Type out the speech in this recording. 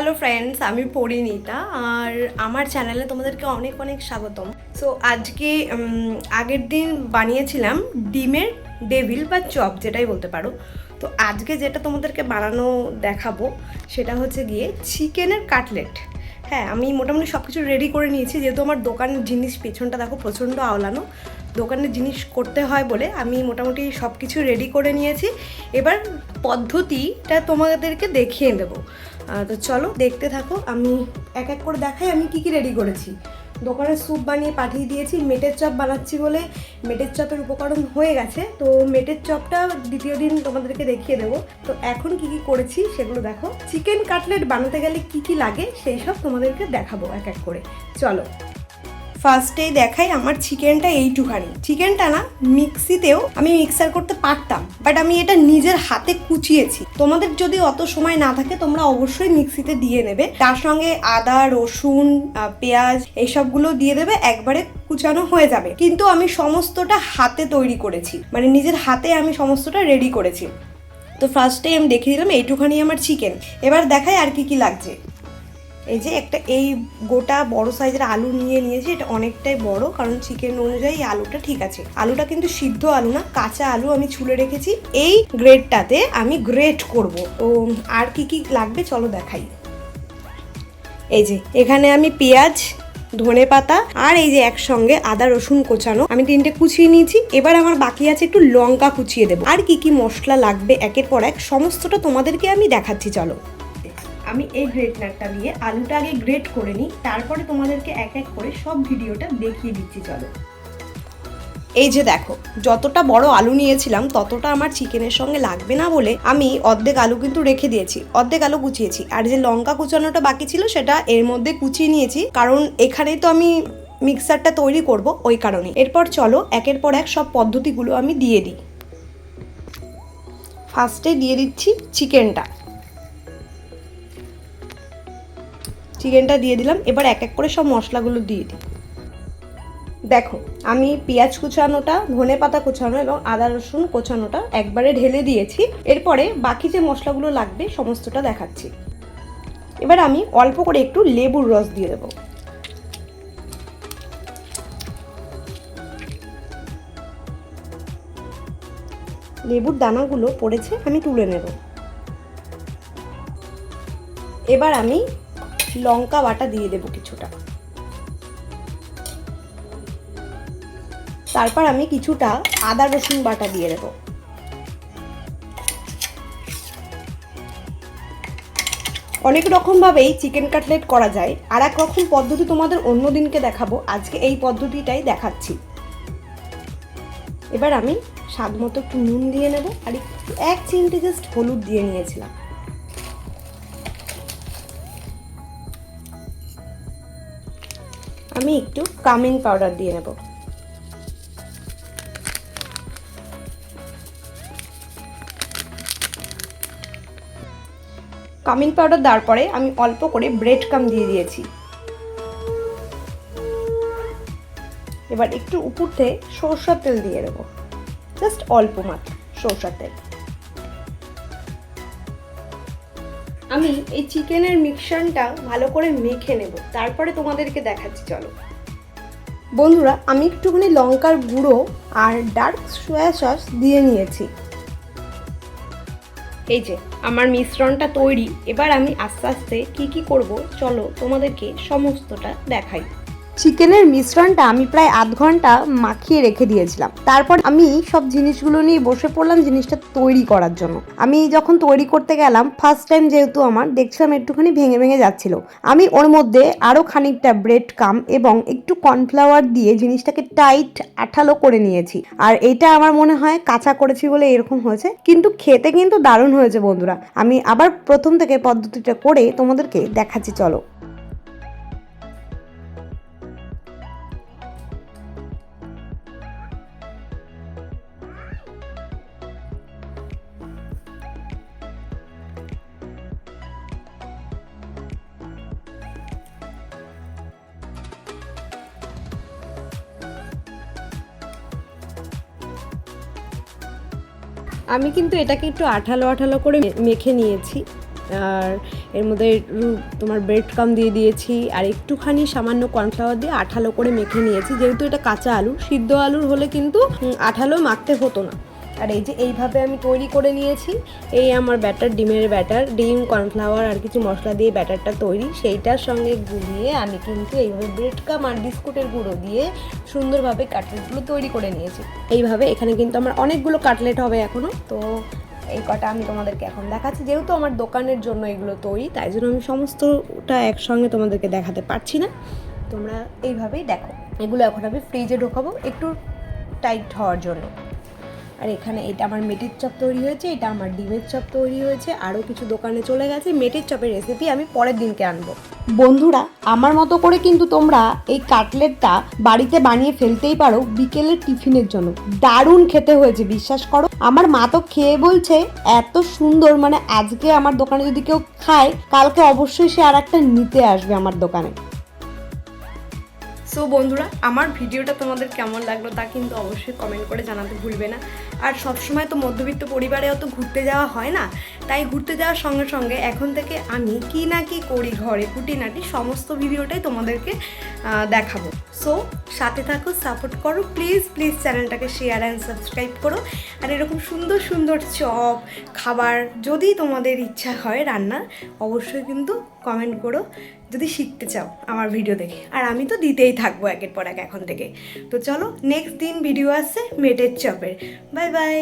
Hello friends, আমি পরিণীতা আর আমার চ্যানেলে তোমাদেরকে অনেক অনেক স্বাগতম। সো আজকে আগের দিন বানিয়েছিলাম ডিমের ডেভিল বা চপ, যেটাই বলতে পারো। তো আজকে যেটা তোমাদেরকে বানানো দেখাবো সেটা হচ্ছে গিয়ে চিকেনের কাটলেট। হ্যাঁ, আমি মোটামুটি সব কিছু রেডি করে নিয়েছি, যেহেতু আমার দোকানের জিনিস পেছনটা দেখো প্রচণ্ড আওলানো, দোকানের জিনিস করতে হয় বলে আমি মোটামুটি সব কিছু রেডি করে নিয়েছি। এবার পদ্ধতিটা তোমাদেরকে দেখিয়ে দেবো। তো চলো দেখতে থাকো, আমি এক এক করে দেখাই আমি কি কি রেডি করেছি। দোকানে স্যুপ বানিয়ে পাঠিয়ে দিয়েছি, মেটের চপ বানাচ্ছি বলে মেটের চপের উপকরণ হয়ে গেছে। তো মেটের চপটা দ্বিতীয় দিন তোমাদেরকে দেখিয়ে দেবো। তো এখন কি কি করেছি সেগুলো দেখো। চিকেন কাটলেট বানাতে গেলে কি কি লাগে সেই সব তোমাদেরকে দেখাবো এক এক করে, চলো। ফার্স্টেই দেখাই আমার চিকেনটা এইটুখানি। চিকেনটা না মিক্সিতেও আমি মিক্সার করতে পারতাম, বাট আমি এটা নিজের হাতে কুচিয়েছি। তোমাদের যদি অত সময় না থাকে তোমরা অবশ্যই মিক্সিতে দিয়ে নেবে, তার সঙ্গে আদা, রসুন, পেঁয়াজ এইসবগুলো দিয়ে দেবে, একবারে কুচানো হয়ে যাবে। কিন্তু আমি সমস্তটা হাতে তৈরি করেছি, মানে নিজের হাতে আমি সমস্তটা রেডি করেছি। তো ফার্স্টে আমি দেখিয়ে দিলাম এইটুখানি আমার চিকেন। এবার দেখাই আর কি কি লাগছে। এই যে একটা এই গোটা বড় সাইজের আলু নিয়েছি, এটা অনেকটাই বড়, কারণ চিকেন অনুযায়ী আলুটা ঠিক আছে। আলুটা কিন্তু সিদ্ধ আলু না, কাঁচা আলু আমি ছুলে রেখেছি। এই গ্রেটটাতে আমি গ্রেট করব। তো আর কি কি লাগবে চলো দেখাই। এই যে এখানে আমি পেঁয়াজ, ধনে পাতা আর এই যে একসঙ্গে আদা রসুন কোচানো আমি 3টে কুচিয়ে নিয়েছি। এবার আমার বাকি আছে একটু লঙ্কা কুচিয়ে দেবো। আর কি কি মশলা লাগবে একের পর এক সমস্তটা তোমাদেরকে আমি দেখাচ্ছি, চলো। আমি এই গ্রেটনারটা দিয়ে আলুটা আগে গ্রেট করে নিই, তারপরে তোমাদেরকে এক এক করে সব ভিডিওটা দেখিয়ে দিচ্ছি, চলো। এই যে দেখো, যতটা বড় আলু নিয়েছিলাম ততটা আমার চিকেনের সঙ্গে লাগবে না বলে আমি অর্ধেক আলু কিন্তু রেখে দিয়েছি, অর্ধেক আলু কুচিয়েছি। আর যে লঙ্কা কুচানোটা বাকি ছিল সেটা এর মধ্যে কুচিয়ে নিয়েছি, কারণ এখানেই তো আমি মিক্সারটা তৈরি করব, ওই কারণে। এরপর চলো একের পর এক সব পদ্ধতিগুলো আমি দিয়ে দিই। ফার্স্টে দিয়ে দিচ্ছি চিকেনটা দিয়ে দিলাম। এবার এক এক করে সব মশলাগুলো দিয়ে দিই। দেখো, আমি পেঁয়াজ কুচানোটা, ধনে পাতা কুচানো এবং আদা রসুন কোচানোটা একবারে ঢেলে দিয়েছি। এরপরে বাকি যে মশলাগুলো লাগবে সমস্তটা দেখাচ্ছি। এবার আমি অল্প করে একটু লেবুর রস দিয়ে দেবো। লেবুর দানাগুলো পড়েছে, আমি তুলে নেব। এবার আমি লঙ্কা বাটা দিয়ে দেবো কিছুটা। তারপর আমি কিছুটা আদা রসুন বাটা দিয়ে দেবো। অনেক রকমভাবেই চিকেন কাটলেট করা যায়, আর এক রকম পদ্ধতি তোমাদের অন্য দিনকে দেখাবো, আজকে এই পদ্ধতিটাই দেখাচ্ছি। এবার আমি স্বাদ মতো একটু নুন দিয়ে নেব, আর একটু 1 চিমটি জাস্ট হলুদ দিয়ে নিয়েছিলাম। আমি একটু কামিন পাউডার দিয়ে নেব। কামিন পাউডার দেওয়ার পরে আমি অল্প করে ব্রেড ক্রাম্ব দিয়ে দিয়েছি। এবার একটু উপর থেকে সরষের তেল দিয়ে দেবো, জাস্ট অল্প মাত্র সরষের তেল। আমি এই চিকেনের মিক্সচারটা ভালো করে মেখে নেব, তারপরে তোমাদেরকে দেখাচ্ছি, চলো। বন্ধুরা, আমি একটুখানি লঙ্কার গুঁড়ো আর ডার্ক সয়া সস দিয়ে নিয়েছি। এই যে আমার মিশ্রণটা তৈরি। এবার আমি আস্তে আস্তে কি কি করব চলো তোমাদেরকে সমস্তটা দেখাই। চিকেনের মিশ্রণটা আমি প্রায় আধ ঘন্টা মাখিয়ে রেখে দিয়েছিলাম। তারপর আমি সব জিনিসগুলো নিয়ে বসে পড়লাম জিনিসটা তৈরি করার জন্য। আমি যখন তৈরি করতে গেলাম ফার্স্ট টাইম, যেহেতু আমার দেখছিলাম একটুখানি ভেঙে ভেঙে যাচ্ছিল, আমি ওর মধ্যে আরও খানিকটা ব্রেড ক্রাম্ব এবং একটু কর্নফ্লাওয়ার দিয়ে জিনিসটাকে টাইট আঠালো করে নিয়েছি। আর এটা আমার মনে হয় কাঁচা করেছি বলে এরকম হয়েছে, কিন্তু খেতে কিন্তু দারুণ হয়েছে বন্ধুরা। আমি আবার প্রথম থেকে পদ্ধতিটা করে তোমাদেরকে দেখাচ্ছি, চলো। আমি কিন্তু এটাকে একটু আঠালো আঠালো করে মেখে নিয়েছি। আর এর মধ্যে তোমার ব্রেড ক্রাম্ব দিয়ে দিয়েছি আর একটুখানি সামান্য কর্নফ্লাওয়ার দিয়ে আঠালো করে মেখে নিয়েছি। যেহেতু এটা কাঁচা আলু, সিদ্ধ আলুর হলে কিন্তু আঠালো মাখতে হতো না। আর এই যে এইভাবে আমি তৈরি করে নিয়েছি। এই আমার ব্যাটার, ডিমের ব্যাটার, ডিম, কর্নফ্লাওয়ার আর কিছু মশলা দিয়ে ব্যাটারটা তৈরি। সেইটার সঙ্গে গুলিয়ে আমি কিন্তু এইভাবে ব্রেড ক্রাম্ব আর বিস্কুটের গুঁড়ো দিয়ে সুন্দরভাবে কাটলেটগুলো তৈরি করে নিয়েছি। এইভাবে এখানে কিন্তু আমার অনেকগুলো কাটলেট হবে এখনও। তো এই কটা আমি তোমাদেরকে এখন দেখাচ্ছি। যেহেতু আমার দোকানের জন্য এগুলো তৈরি, তাই জন্য আমি সমস্তটা একসঙ্গে তোমাদেরকে দেখাতে পারছি না। তোমরা এইভাবেই দেখো। এগুলো এখন আমি ফ্রিজে ঢোকাবো একটু টাইট হওয়ার জন্য। আর এখানে এটা আমার মেথির চপ তৈরি হয়েছে, এটা আমার ডিমের চপ তৈরি হয়েছে। আরও কিছু দোকানে চলে গেছে। মেথির চপের রেসিপি আমি পরের দিনকে আনবো। বন্ধুরা, আমার মতো করে কিন্তু তোমরা এই কাটলেটটা বাড়িতে বানিয়ে ফেলতেই পারো বিকেলের টিফিনের জন্য। দারুণ খেতে হয়েছে, বিশ্বাস করো। আমার মা তো খেয়ে বলছে এত সুন্দর, মানে আজকে আমার দোকানে যদি কেউ খায়, কালকে অবশ্যই সে আর একটা নিতে আসবে আমার দোকানে। সো বন্ধুরা, আমার ভিডিওটা তোমাদের কেমন লাগলো তা কিন্তু অবশ্যই কমেন্ট করে জানাতে ভুলবে না। আর সবসময় তো মধ্যবিত্ত পরিবারে অত ঘুরতে যাওয়া হয় না, তাই ঘুরতে যাওয়ার সঙ্গে সঙ্গে এখন থেকে আমি কি না কি করি ঘরে খুঁটিনাটি সমস্ত ভিডিওটাই তোমাদেরকে দেখাবো। সো সাথে থাকো, সাপোর্ট করো, প্লিজ প্লিজ চ্যানেলটাকে শেয়ার অ্যান্ড সাবস্ক্রাইব করো। আর এরকম সুন্দর সুন্দর চপ খাবার যদি তোমাদের ইচ্ছা হয় রান্নার, অবশ্যই কিন্তু কমেন্ট করো যদি শিখতে চাও আমার ভিডিও দেখে। আর আমি তো দিতেই থাকবো একের পর এক এখন থেকে। তো চলো, নেক্সট দিন ভিডিও আসছে মেটের চপের। Bye bye.